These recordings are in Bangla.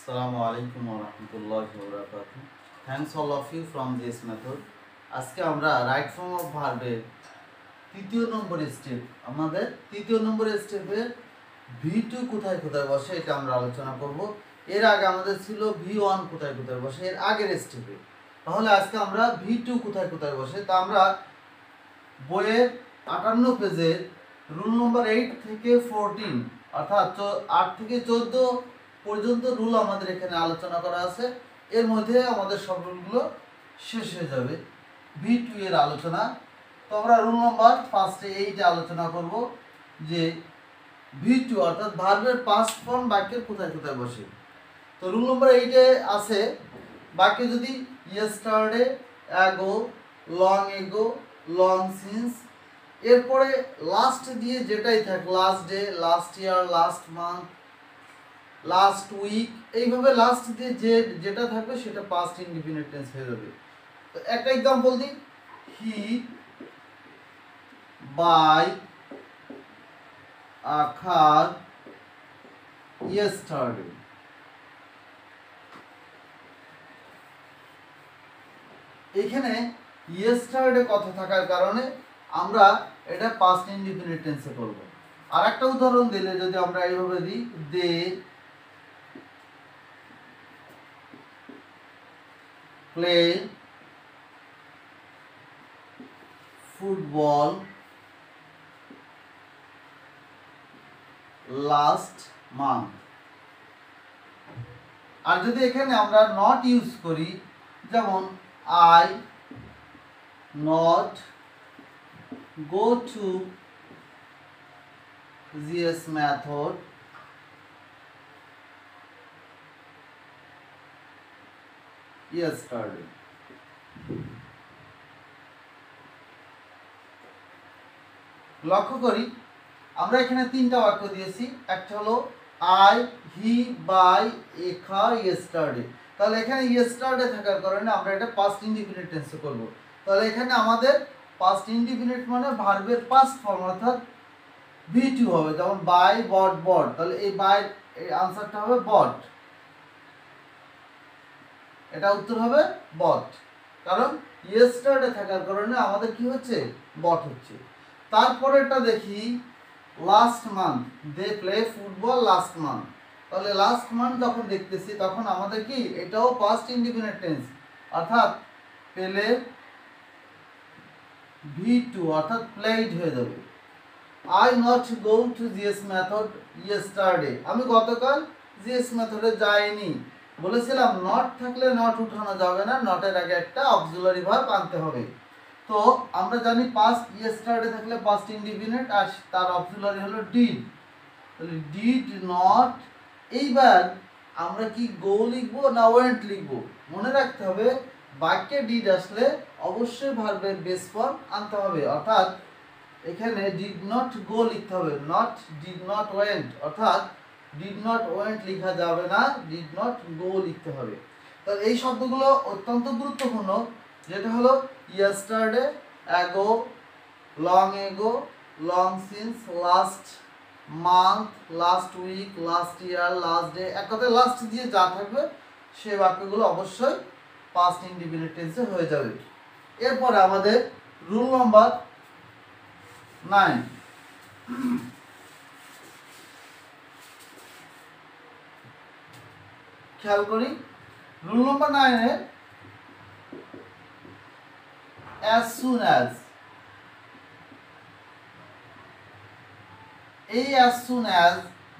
Assalamu alaikum wa rahmatullahi wa barakatuh. Thanks all of you from this method. আজকে আমরা রাইট ফর্ম অফ ভার্বের তৃতীয় নম্বর স্টেপ আমাদের তৃতীয় নম্বর স্টেপের V2 কোথায় কোথায় বসে এটা আমরা আলোচনা করব। এর আগে আমাদের ছিল V1 কোথায় কোথায় বসে এর আগের স্টেপে। তাহলে আজকে আমরা V2 কোথায় কোথায় বসে তা আমরা বইয়ের 58 পেজের রুল নম্বর 8 থেকে 14 অর্থাৎ 8 থেকে 14 পর্যন্ত রুল আমাদের এখানে আলোচনা করা আছে। এর মধ্যে আমাদের সব রুলগুলো শেষ হয়ে যাবে V2 এর আলোচনা। তো আমরা রুল নম্বর ফার্স্টে 8 আলোচনা করব যে V2 অর্থাৎ ভার্বের পাস্ট ফর্ম বাক্যের কোথায় কোথায় বসে। তো রুল নম্বর 8 এ আছে বাক্যে যদি yesterday, ago, long ago, long since, এরপরে লাস্ট দিয়ে যেটাই থাক, last day, last year, last month, last week, এইভাবে লাস্ট দিয়ে যেটা থাকবে সেটা পাস্ট ইনডিফিনিট টেন্স হয়ে যাবে। তো একটা এক্সাম্পল দিই, হি বাই আ কার ইয়েস্টারডে। এখানে ইয়েস্টারডে কথা থাকার কারণে আমরা এটা পাস্ট ইনডিফিনিট টেন্সে করব। আর একটা উদাহরণ দিলে যদি আমরা এইভাবে দিই, they play football last month. আর যদি এখানে আমরা নট ইউজ করি, যেমন I not go to this method yesterday. লক্ষ্য করি আমরা এখানে তিনটা বাক্য দিয়েছি। একটা হলো I, he, buy, a car yesterday. তাহলে এখানে ইয়েস্টারডে থাকার কারণে আমরা এটা পাস্ট ইনডিফিনিট টেন্সে করব। তাহলে এখানে আমাদের পাস্ট ইনডিফিনিট মানে ভার্বের পাস্ট ফর্ম অর্থাৎ V2 হবে, যেমন বাই, বট, বট। তাহলে এই বাই এই আনসারটা হবে বট, এটা উত্তর হবে বট, কারণ ইয়েস্টারডে থাকার কারণে আমাদের কি হচ্ছে, বট হচ্ছে। তারপরেটা দেখি, last month they play football last month. তাহলে লাস্ট মান্থ যখন দেখতেছি তখন আমাদের কি, এটাও পাস্ট ইনডিফিনিট টেন্স অর্থাৎ পেলে V2 অর্থাৎ প্লেড হয়ে যাবে। I not go to this method yesterday, আমি গতকাল this মেথডে যাইনি। বলেছিলাম নট থাকলে নট উঠানো যাবে না, নটের আগে একটা অক্সিলারি ভার্ব আনতে হবে। তো আমরা জানি পাস্ট yesterday থাকলে পাস্ট ইনডিফিনিট আর তার অক্সিলারি হলো ডিড। তাহলে ডিড নট। এইবার আমরা কি গো লিখবো না ওয়েন্ট লিখবো? মনে রাখতে হবে বাক্যে ডিড আসলে অবশ্যই ভার্বের বেস ফর্ম আনতে হবে, অর্থাৎ এখানে ডিড নট গো লিখতে হবে, নট ডিড নট ওয়েন্ট, অর্থাৎ ডিড নট ওয়েন্ট লেখা যাবে না, ডিড নট গো লিখতে হবে। তো এই শব্দগুলো অত্যন্ত গুরুত্বপূর্ণ, যেটা হলো yesterday, ago, long ago, long since, last month, last week, last year, last day, এক কথায় লাস্ট দিয়ে যা থাকবে সেই বাক্যগুলো অবশ্যই পাস্ট ইনডিফিনিট টেন্সে হয়ে যাবে। এরপরে আমাদের রুল নাম্বার 9, খেয়াল করি রুল নাম্বার 9 এ as soon as, এই as soon as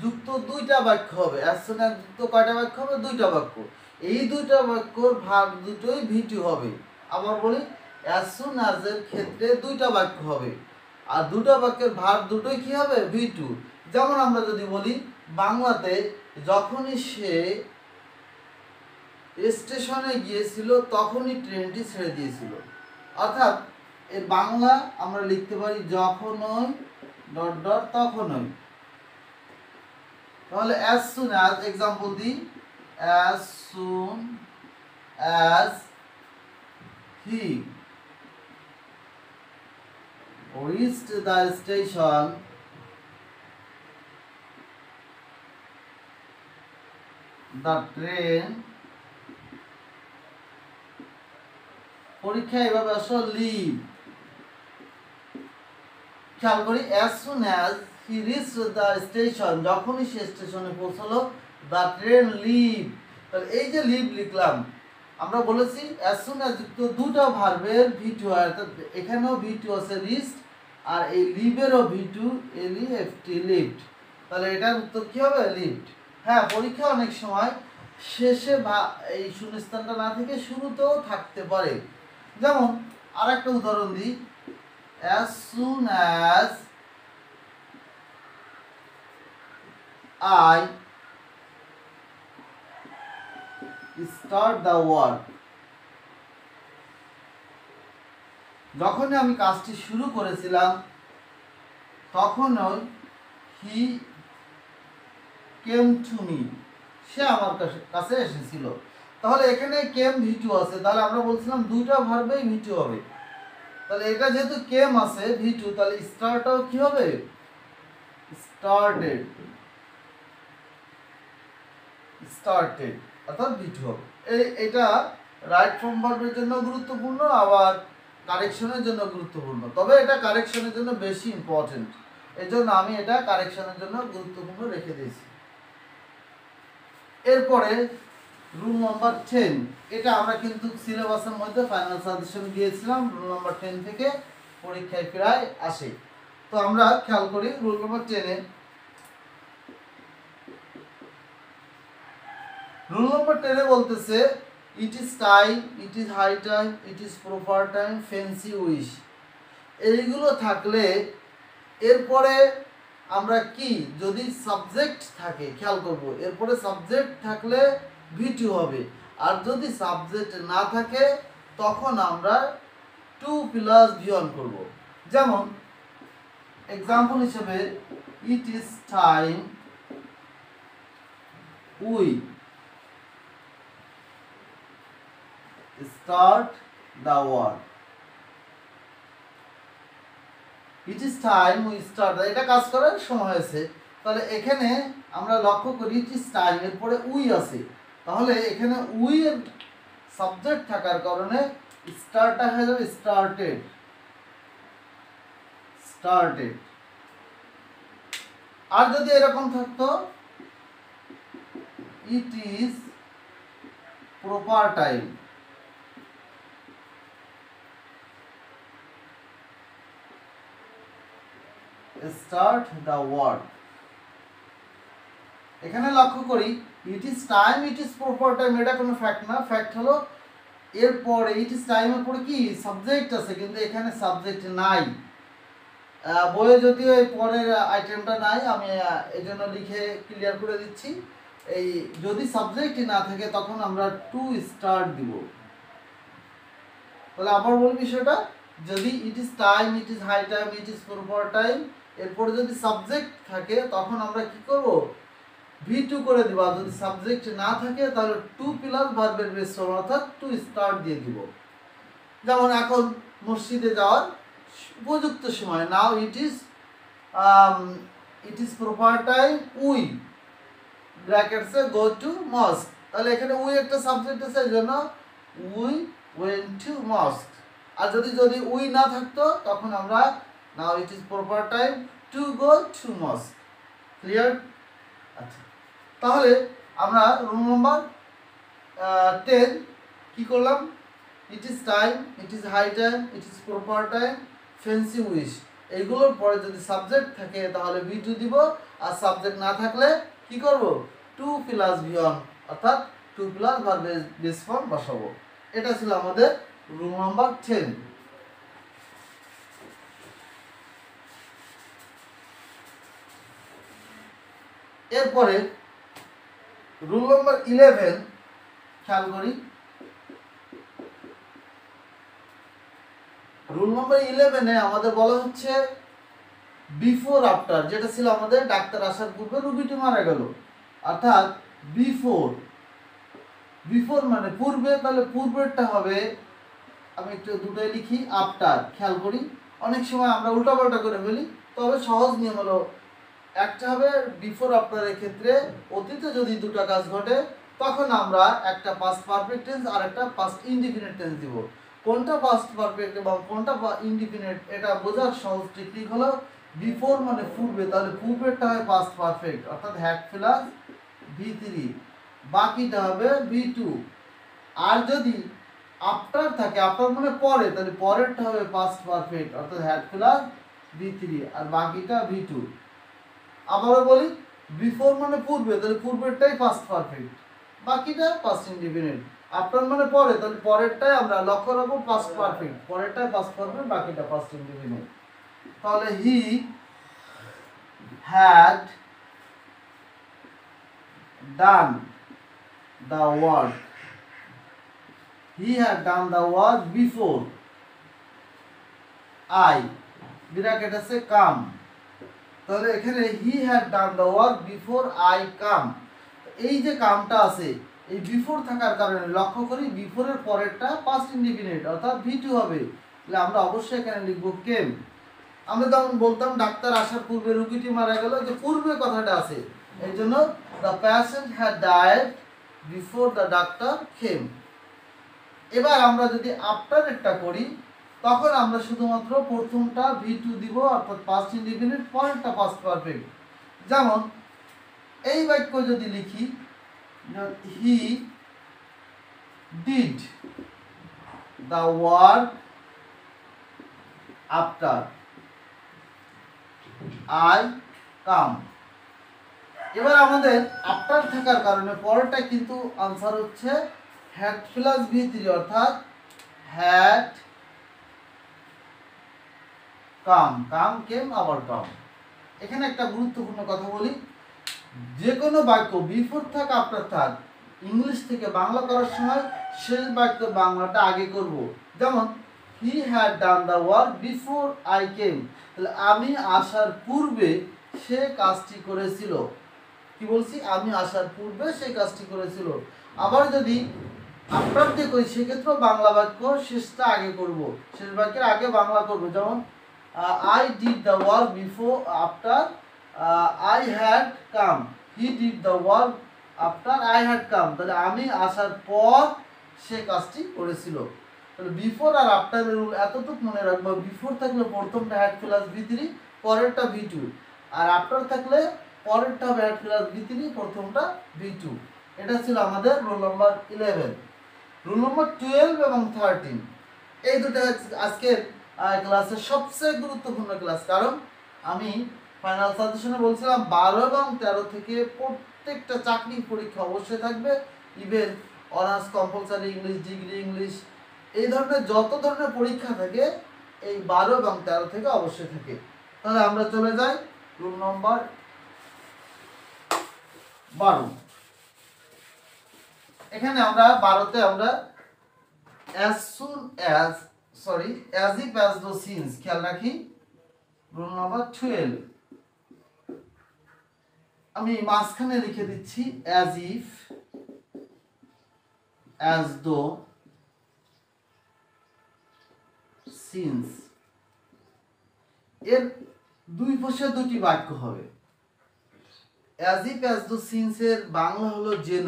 যুক্ত দুইটা বাক্য হবে। as soon as যুক্ত কয়টা বাক্য হবে? দুইটা বাক্য। এই দুইটা বাক্যর ভাগ দুটোই V2 হবে। আবার বলি, as soon as এর ক্ষেত্রে দুইটা বাক্য হবে আর দুটো বাক্যের ভাগ দুটোই কি হবে? V2। যেমন আমরা যদি বলি বাংলাতে যখনই সে স্টেশনে গিয়েছিল তখনই ট্রেনটি ছেড়ে দিয়েছিল, অর্থাৎ এই বাংলা আমরা লিখতে পারি যখনই ডট ডট তখনই। তাহলে as soon as এক্সাম্পল দিই, as soon as he reached the station the train, পরীক্ষা এভাবে আসো লিভ, খেয়াল করি as soon as he reached the station, যখনই সে স্টেশনে পৌঁছলো, দ্য ট্রেন লিভ, তাহলে এই যে লিভ লিখলাম, আমরা বলেছি as soon as যুক্ত দুটো ভার্বের V2 অর্থাৎ এখানেও V2 আছে রিস্ট, আর এই লিভেরও V2 LEFT লিফট, তাহলে এটার উত্তর কি হবে লিফট। হ্যাঁ, পরীক্ষা অনেক সময় শেষে বা এই শূন্যস্থানটা না থেকে শুরুতেও থাকতে পারে। যেমন আর একটা উদাহরণ দিই, as soon as I start the work, যখনই আমি কাজটি শুরু করেছিলাম তখনই he came to me, সে আমার কাছে এসেছিল। তাহলে এখানে কেম V2 আছে, তাহলে আমরা বলছিলাম দুইটা ভার্বেই V2 হবে, তাহলে এটা যেহেতু কেম আছে V2, তাহলে স্টার্টটাও কি হবে স্টার্টেড, স্টার্টেড অর্থাৎ V2 হবে। এটা রাইট ফর্ম ভার্বের জন্য গুরুত্বপূর্ণ, আবার কারেকশনের জন্য গুরুত্বপূর্ণ, তবে এটা কারেকশনের জন্য বেশি ইম্পর্টেন্ট, এই জন্য আমি এটা কারেকশনের জন্য গুরুত্বপূর্ণ রেখে দিয়েছি। এরপরে রুল নাম্বার 10, এটা আমরা কিন্তু সিলেবাসের মধ্যে ফাইনাল সাজেশন দিয়েছিলাম, রুল নাম্বার 10 থেকে পরীক্ষায় প্রায় আসে। তো আমরা খেয়াল করি রুল নাম্বার 10-এ, রুল নাম্বার 10-এ বলতেছে it is time, it is high time, it is proper time, fancy wish, এইগুলো থাকলে এরপরে আমরা কি যদি সাবজেক্ট থাকে খেয়াল করব, এরপরে সাবজেক্ট থাকলে V2 হবে, আর যদি সাবজেক্ট না থাকে তখন আমরা 2 + V1 করব। যেমন এক্সাম্পল হিসেবে ইট is time we start the work, it is time we start, এটা কাজ করার সময় হয়েছে, তাহলে এখানে আমরা লক্ষ্য করি ইট ইজ টাইম এরপরে উই আছে, তাহলে এখানে উই এর সাবজেক্ট থাকার কারণে স্টার্টটা হয়ে যাবে স্টার্টেড, স্টার্টেড। আর যদি এরকম থাকতো ইট is proper time, start the work, এখানে লক্ষ্য করি ইট is time, it is proper time, এটা কোনো ফ্যাক্ট না, ফ্যাক্ট হলো এরপরে ইট ইজ টাইমের পরে কি সাবজেক্ট আছে, কিন্তু এখানে সাবজেক্ট নাই, বইয়ে যদিও এই পরের আইটেমটা নাই, আমি এই জন্য লিখে ক্লিয়ার করে দিচ্ছি, এই যদি সাবজেক্টই না থাকে তখন আমরা টু স্টার্ট দিব। তাহলে আবার বলি বিষয়টা, যদি it is time, it is high time, it is proper time, এরপরে যদি সাবজেক্ট থাকে তখন আমরা কি করব V2 করে দিব, আর যদি সাবজেক্ট না থাকে তাহলে 2 + ভার্বের মিশ্রণ অর্থাৎ টু স্টার্ট দিয়ে দিব। যেমন এখন মসজিদে যাওয়ার উপযুক্ত সময়, now it is proper time we ব্র্যাকেটসে গো টু মস্ক, তাহলে এখানে উই একটা সাবজেক্ট আছে, এই জন্য উই ওয়েন্ট টু মস্ক। আর যদি উই না থাকতো তখন আমরা now it is proper time to go to mosque. Clear? আচ্ছা, তাহলে আমরা রুল নাম্বার 10 কি করলাম, it is time, it is high time, it is proper time, fancy wish, এইগুলোর পরে যদি সাবজেক্ট থাকে তাহলে V2 দিব, আর সাবজেক্ট না থাকলে কি করব 2 + V1 অর্থাৎ 2 + ভার্বের বেস ফর্ম বসাবো। এটা ছিল আমাদের রুল নাম্বার 10। এরপরে রুল নাম্বার 11 খেয়াল করি, রুল নাম্বার 11-এ আমাদের বলা হচ্ছে বিফোর আফটার, যেটা ছিল আমাদের ডাক্তার আসার পূর্বে রুগীটি মারা গেল, অর্থাৎ বিফোর মানে পূর্বে, তাহলে পূর্বেরটা হবে, আমি একটু দুটোই লিখি আফটার। খেয়াল করি অনেক সময় আমরা উল্টাপাল্টা করে ফেলি, তবে সহজ নিয়ম হলো একটা হবে বিফোর আফটারের ক্ষেত্রে অতীতে যদি দুটো কাজ ঘটে তখন আমরা একটা পাস্ট পারফেক্ট টেন্স আর একটা পাস্ট ইনডিফিনিট টেন্স দিব। কোনটা পাস্ট পারফেক্ট এবং কোনটা ইনডিফিনিট এটা বোঝার সহজ টেকনিক হলো বিফোর মানে পূর্বে, তাহলে পূর্বেরটা হয় পাস্ট পারফেক্ট অর্থাৎ হ্যাড প্লাস V3, বাকিটা হবে V2। আর যদি আফটার থাকে, আফটার মানে পরে, তাহলে পরেরটা হবে পাস্ট পারফেক্ট অর্থাৎ হ্যাড প্লাস V3 আর বাকিটা V2। আবারও বলি, বিফোর মানে পূর্বে, তাহলে পূর্বেরটাই পাস্ট পারফেক্ট, বাকিটা পাস্ট ইনডিফিনিট। আফটার মানে পরে, তাহলে পরেরটাই আমরা লক্ষ্য রাখবো পাস্ট পারফেক্ট, পরেরটাই পাস্ট পারফেক্ট, বাকিটা পাস্ট ইনডিফিনিট। তাহলে he had done the work, he had done the work before I bracket আছে কাম। তাহলে এখানে he had done the work before I came, এই যে কামটা আছে এই বিফোর থাকার কারণে লক্ষ্য করি বিফোরের পরেরটা পাস্ট ইনডিফিনিট অর্থাৎ V2 হবে। তাহলে আমরা অবশ্যই এখানে লিখবো কেম। আমরা যেমন বলতাম ডাক্তার আসার পূর্বে রোগীটি মারা গেল, যে পূর্বে কথাটা আছে, এই জন্য the patient had died before the doctor came. এবার আমরা যদি আফটারেরটা করি তখন আমরা শুধুমাত্র প্রথমটা V2 দিব অর্থাৎ পাস্ট ইনডিফিনিট, পরেরটা পাস্ট পারফেক্ট। যেমন এই বাক্য যদি লিখি he did the work after I came. এবার আমাদের আফটার থাকার কারণে পরেরটা কিন্তু আনসার হচ্ছে হ্যাড প্লাস V3 অর্থাৎ হ্যাড কাম, কাম কেম আবার কাম। এখানে একটা গুরুত্বপূর্ণ কথা বলি, যে কোনো বাক্য বিফোর থাক আফটার থাক ইংলিশ থেকে বাংলা করার সময় শেষ বাক্য বাংলাটা আগে করব। যেমন হি had done the work before I came, তাহলে আমি আসার পূর্বে সে কাজটি করেছিল। কি বলছি? আমি আসার পূর্বে সে কাজটি করেছিল। আবার যদি আফটার দিয়ে করি সেক্ষেত্রেও বাংলা বাক্য শেষটা আগে করব, শেষ বাক্যের আগে বাংলা করব। যেমন I did the work before after I had come, he did the work after I had come, তাহলে আমি আসার পর সে কাজটি করেছিল। তাহলে বিফোর আর আফটারের রুল এতটুকু মনে রাখবো, বিফোর থাকলে প্রথমটা হ্যাড প্লাস V3, পরেরটা V2, আর আফটার থাকলে পরেরটা হবে হ্যাড প্লাস V3, প্রথমটা V2। এটা ছিল আমাদের রুল নাম্বার 11। রুল নাম্বার 12 এবং 13 এই দুটো আজকের ক্লাসের সবচেয়ে গুরুত্বপূর্ণ ক্লাস, কারণ আমি ফাইনাল সাজেশনে বলছিলাম 12 এবং 13 থেকে প্রত্যেকটা চাকরি পরীক্ষা অবশ্যই থাকবে, even honours compulsory English, degree English, এই ধরনের যত ধরনের পরীক্ষা থাকে এই 12 এবং 13 থেকে অবশ্যই থাকে। তাহলে আমরা চলে যাই রুল নম্বর 12। এখানে আমরা 12তে আমরা as if as though since খেয়াল রাখি। রুল নাম্বার 12 আমি মাঝখানে লিখে দিচ্ছি as if as though since, এর দুই পাশে দুটি বাক্য হবে। as if as though since এর বাংলা হলো যেন।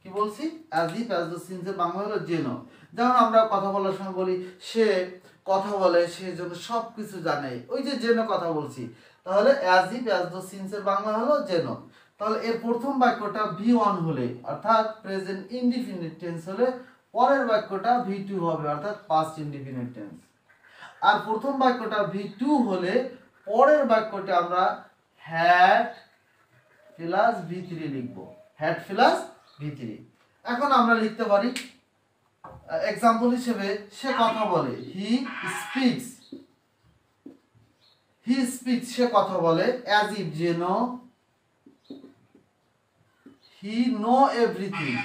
কি বলছি? as if as though since এর বাংলা হলো যেন। যেমন আমরা কথা বলার সময় বলি সে কথা বলে, সে জন্য সব কিছু জানে, ওই যে যেন কথা বলছি। তাহলে as if as though since এর বাংলা হলো যেন। তাহলে এর প্রথম বাক্যটা V1 হলে অর্থাৎ প্রেজেন্ট ইনডিফিনিট টেন্স হলে পরের বাক্যটা V2 হবে অর্থাৎ পাস্ট ইনডিফিনিট টেন্স। আর প্রথম বাক্যটা V2 হলে পরের বাক্যটা আমরা হ্যাড প্লাস V3 লিখব, হ্যাড প্লাস V3। এখন আমরা লিখতে পারি এক্সাম্পল হিসেবে সে কথা বলে, হি স্পিক্স, সে কথা বলে, as if যেন, he know everything,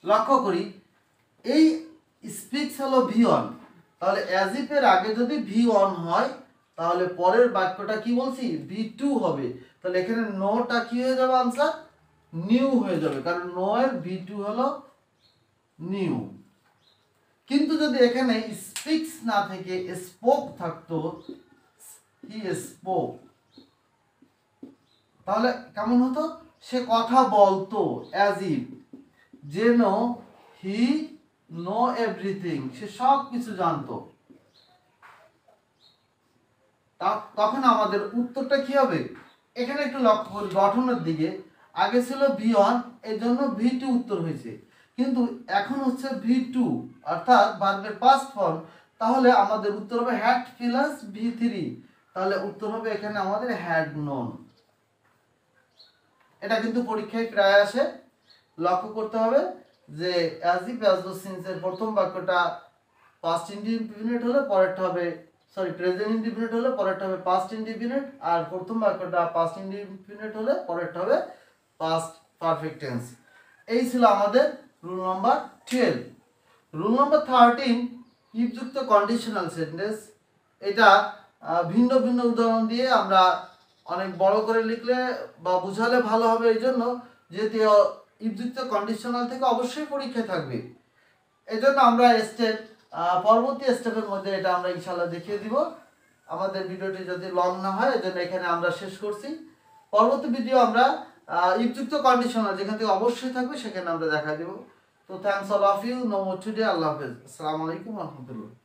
লক্ষ্য করি এই স্পিক্স হলো V1, তাহলে as if এর আগে যদি V1 হয় তাহলে পরের বাক্যটা কি বলছি V2 হবে। তাহলে এখানে নোটা কি হয়ে যাবে? আনসার নিউ হয়ে যাবে, কারণ নো এর V2 হলো নিউ। কিন্তু যদি এখানে স্পিক্স না থেকে স্পোক থাকতো, হি স্পোক, তাহলে কেমন হতো, সে কথা বলতো অ্যাজ ইফ, যেন হি নো এভরিথিং, সে সব কিছু জানতো। তখন আমাদের উত্তরটা কি হবে, এখানে একটু লক্ষ্য করি গঠনের দিকে। আগে ছিল V1, এর জন্য V2 উত্তর হয়েছে, কিন্তু এখন হচ্ছে V2 অর্থাৎ ভার্বের পাস্ট ফর্ম। তাহলে আমাদের উত্তর হবে হ্যাড প্লাস V3, তাহলে উত্তর হবে এখানে আমাদের হ্যাড নোন। এটা কিন্তু পরীক্ষায় প্রায় আসে, লক্ষ্য করতে হবে যে as if as though since এর প্রথম বাক্যটা পাস্ট ইনডিফিনিট হলে পরেরটা হবে, সরি প্রেজেন্ট ইনডিফিনিট হলে পরেরটা হবে পাস্ট ইনডিফিনিট, আর প্রথম বাক্যটা পাস্ট ইনডিফিনিট হলে পরেরটা হবে পাস্ট পারফেক্ট টেন্স। এই ছিল আমাদের রুল নাম্বার 12। রুল নাম্বার 13, ইফযুক্ত কন্ডিশনাল সেন্টেন্স। এটা ভিন্ন ভিন্ন উদাহরণ দিয়ে আমরা অনেক বড় করে লিখলে বা বুঝালে ভালো হবে, এই জন্য যেহেতু ইফযুক্ত কন্ডিশনাল থেকে অবশ্যই পরীক্ষা থাকবে, এই জন্য আমরা স্টেপ পরবর্তী স্টেপের মধ্যে এটা আমরা ইনশাল্লাহ দেখিয়ে দিব। আমাদের ভিডিওটি যদি লং না হয় এজন্য এখানে আমরা শেষ করছি। পরবর্তী ভিডিও আমরা ইফযুক্ত কন্ডিশনাল যেখান থেকে অবশ্যই থাকবে সেখানে আমরা দেখা দেব। তো thanks all of you, no more today, আল্লাহ হাফেজ, আসসালামু আলাইকুম ওয়া রাহমাতুল্লাহ।